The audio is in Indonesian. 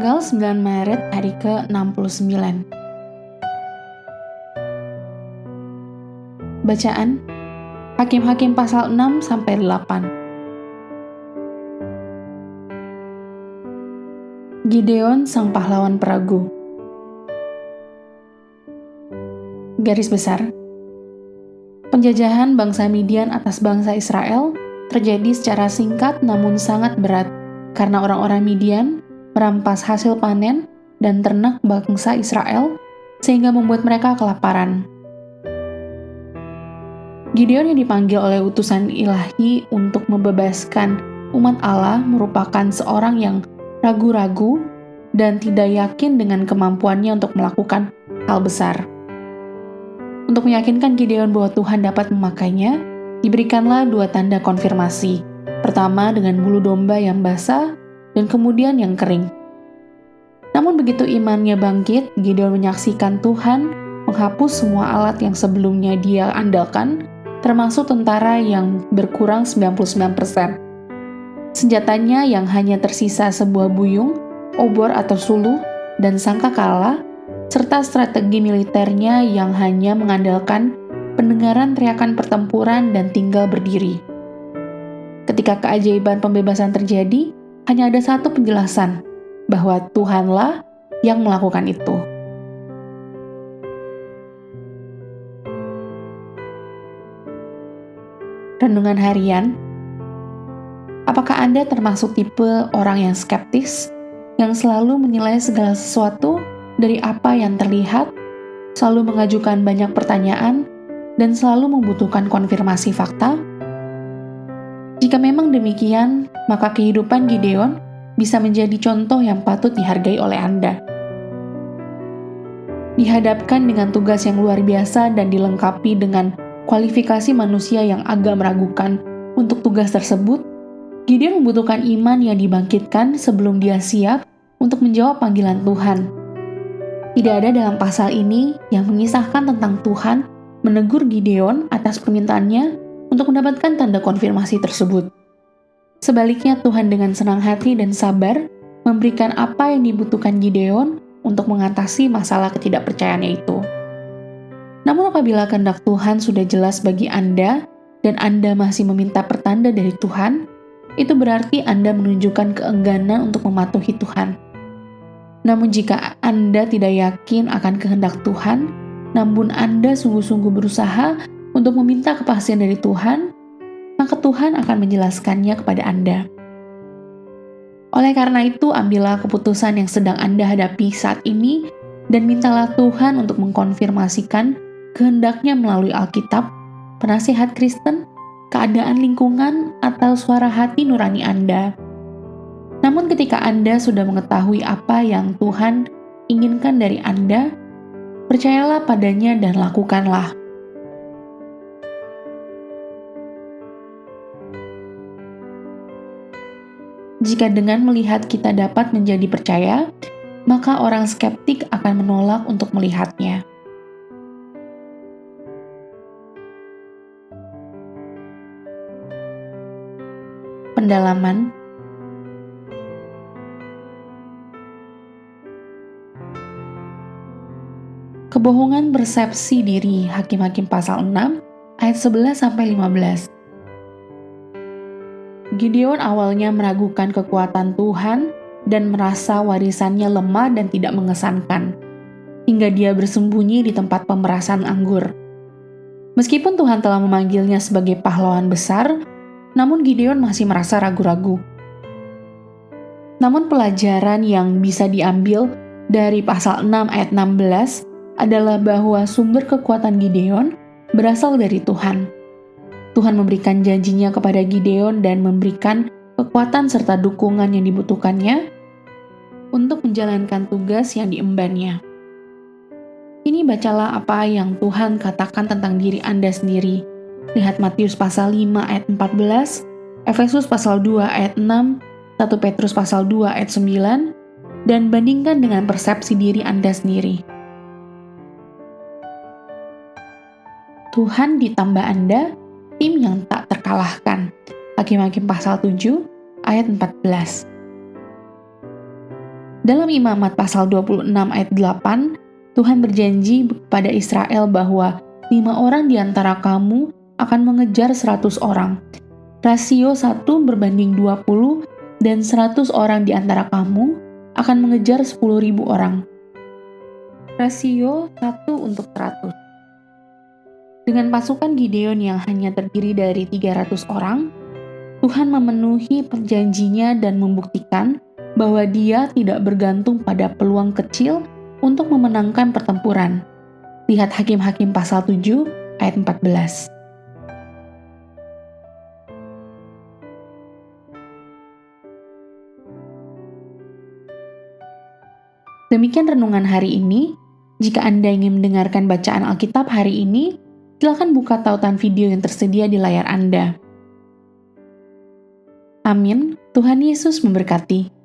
Tanggal 9 Maret hari ke-69. Bacaan Hakim-Hakim pasal 6-8. Gideon sang pahlawan peragu. Garis besar. Penjajahan bangsa Midian atas bangsa Israel terjadi secara singkat namun sangat berat karena orang-orang Midian merampas hasil panen dan ternak bangsa Israel sehingga membuat mereka kelaparan. Gideon yang dipanggil oleh utusan ilahi untuk membebaskan umat Allah merupakan seorang yang ragu-ragu dan tidak yakin dengan kemampuannya untuk melakukan hal besar. Untuk meyakinkan Gideon bahwa Tuhan dapat memakainya, diberikanlah 2 tanda konfirmasi. Pertama dengan bulu domba yang basah, dan kemudian yang kering. Namun begitu imannya bangkit, Gideon menyaksikan Tuhan menghapus semua alat yang sebelumnya dia andalkan, termasuk tentara yang berkurang 99%. Senjatanya yang hanya tersisa sebuah buyung, obor atau suluh, dan sangkakala, serta strategi militernya yang hanya mengandalkan pendengaran teriakan pertempuran dan tinggal berdiri. Ketika keajaiban pembebasan terjadi, hanya ada satu penjelasan, bahwa Tuhanlah yang melakukan itu. Renungan harian. Apakah Anda termasuk tipe orang yang skeptis, yang selalu menilai segala sesuatu dari apa yang terlihat, selalu mengajukan banyak pertanyaan, dan selalu membutuhkan konfirmasi fakta? Jika memang demikian, maka kehidupan Gideon bisa menjadi contoh yang patut dihargai oleh Anda. Dihadapkan dengan tugas yang luar biasa dan dilengkapi dengan kualifikasi manusia yang agak meragukan untuk tugas tersebut, Gideon membutuhkan iman yang dibangkitkan sebelum dia siap untuk menjawab panggilan Tuhan. Tidak ada dalam pasal ini yang mengisahkan tentang Tuhan menegur Gideon atas permintaannya untuk mendapatkan tanda konfirmasi tersebut. Sebaliknya, Tuhan dengan senang hati dan sabar memberikan apa yang dibutuhkan Gideon untuk mengatasi masalah ketidakpercayaannya itu. Namun apabila kehendak Tuhan sudah jelas bagi Anda dan Anda masih meminta pertanda dari Tuhan, itu berarti Anda menunjukkan keengganan untuk mematuhi Tuhan. Namun jika Anda tidak yakin akan kehendak Tuhan, namun Anda sungguh-sungguh berusaha untuk meminta kepastian dari Tuhan, maka Tuhan akan menjelaskannya kepada Anda. Oleh karena itu, ambillah keputusan yang sedang Anda hadapi saat ini dan mintalah Tuhan untuk mengkonfirmasikan kehendaknya melalui Alkitab, penasihat Kristen, keadaan lingkungan, atau suara hati nurani Anda. Namun ketika Anda sudah mengetahui apa yang Tuhan inginkan dari Anda, percayalah padanya dan lakukanlah. Jika dengan melihat kita dapat menjadi percaya, maka orang skeptik akan menolak untuk melihatnya. Pendalaman. Kebohongan persepsi diri. Hakim-Hakim pasal 6 ayat 11-15. Gideon awalnya meragukan kekuatan Tuhan dan merasa warisannya lemah dan tidak mengesankan, hingga dia bersembunyi di tempat pemerasan anggur. Meskipun Tuhan telah memanggilnya sebagai pahlawan besar, namun Gideon masih merasa ragu-ragu. Namun pelajaran yang bisa diambil dari pasal 6 ayat 16 adalah bahwa sumber kekuatan Gideon berasal dari Tuhan. Tuhan memberikan janjinya kepada Gideon dan memberikan kekuatan serta dukungan yang dibutuhkannya untuk menjalankan tugas yang diembannya. Ini bacalah apa yang Tuhan katakan tentang diri Anda sendiri. Lihat Matius pasal 5 ayat 14, Efesus pasal 2 ayat 6, 1 Petrus pasal 2 ayat 9, dan bandingkan dengan persepsi diri Anda sendiri. Tuhan ditambah Anda, tim yang tak terkalahkan. Hakim-Hakim pasal 7 ayat 14. Dalam Imamat pasal 26 ayat 8, Tuhan berjanji kepada Israel bahwa 5 orang di antara kamu akan mengejar 100 orang. Rasio 1 berbanding 20 dan 100 orang di antara kamu akan mengejar 10.000 orang. Rasio 1 untuk 100. Dengan pasukan Gideon yang hanya terdiri dari 300 orang, Tuhan memenuhi perjanjinya dan membuktikan bahwa Dia tidak bergantung pada peluang kecil untuk memenangkan pertempuran. Lihat Hakim-Hakim pasal 7 ayat 14. Demikian renungan hari ini. Jika Anda ingin mendengarkan bacaan Alkitab hari ini, silakan buka tautan video yang tersedia di layar Anda. Amin. Tuhan Yesus memberkati.